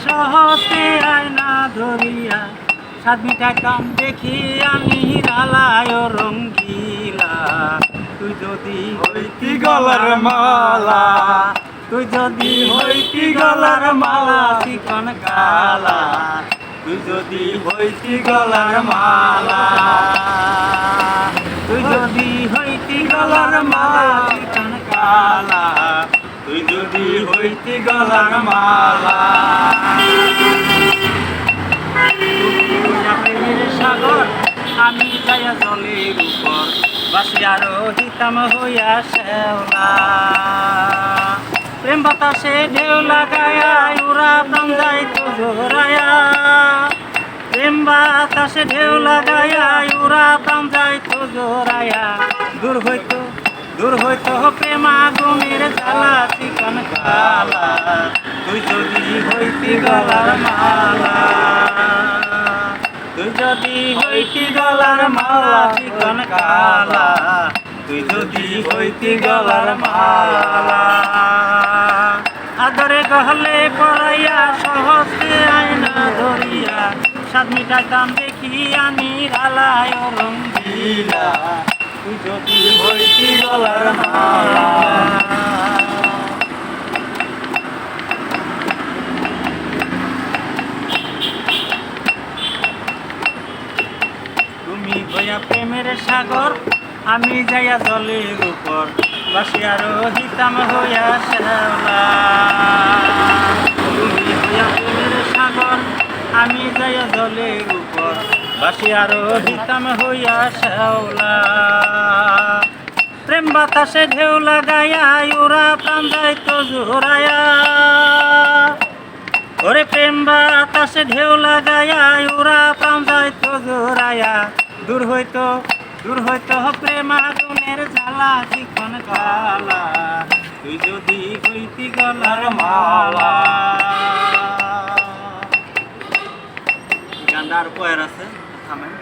সহজে আয়না ধরিয়া সাত মিটাইতাম দেখি আমি রালায় রঙ্গিলা। তুই যদি হইতি গলার মালা, তুই যদি হইতি গলার মালা চিকন কালা, তুই যদি হইতি গলার মালা, তুই যদি হইতি গলার মালা চিকন কালা, তুই যদি হইতি গলার মালা। সাগর আমি যাইয়া জলের উপর বাসিয়া রহিতাম হইয়া শ্যাওলা। প্রেম বাতাসে ঢেউ লাগায়া উড়া প্রাণ যাইতো জোরায়া, প্রেম বাতাসে ঢেউ লাগায়া উড়া প্রাণ যাইতো জোরায়া। দূর হইতো প্রেম আগুনের জ্বালা চিকন কালা, তুই যদি হইতি গলার মালা, তুই যদি হইতি গলার মালা চিকন কালা, তুই যদি হইতি গলার মালা। আদরে গহলে পড়াইয়া সহজে আয়না ধরিয়া সাত মিটাইতাম দেখি আমি রালায় রঙ্গিলা। তুই যদি হইতি গলার মালা। তুমি হইয়া প্রেমের সাগর আমি যাইয়া জলের উপর বাসিয়া রহিতাম হইয়া শ্যাওলা। তুমি হইয়া প্রেমের সাগর আমি যাইয়া জলের উপর বাসিয়া রহিতাম হইয়া শ্যাওলা। প্রেম বাতাসে ঢেউ লাগাইয়া উড়া প্রাণ যাইতো জোরায়া, ওরে প্রেম বাতাসে ঢেউ লাগাইয়া উড়া প্রাণ যাইতো জোরায়া। দূর হইতো প্রেম আগুনের জ্বালা চিকন কালা, তুই যদি হইতি গলার মালা। গান্ডার পয়ের আছে থামেন।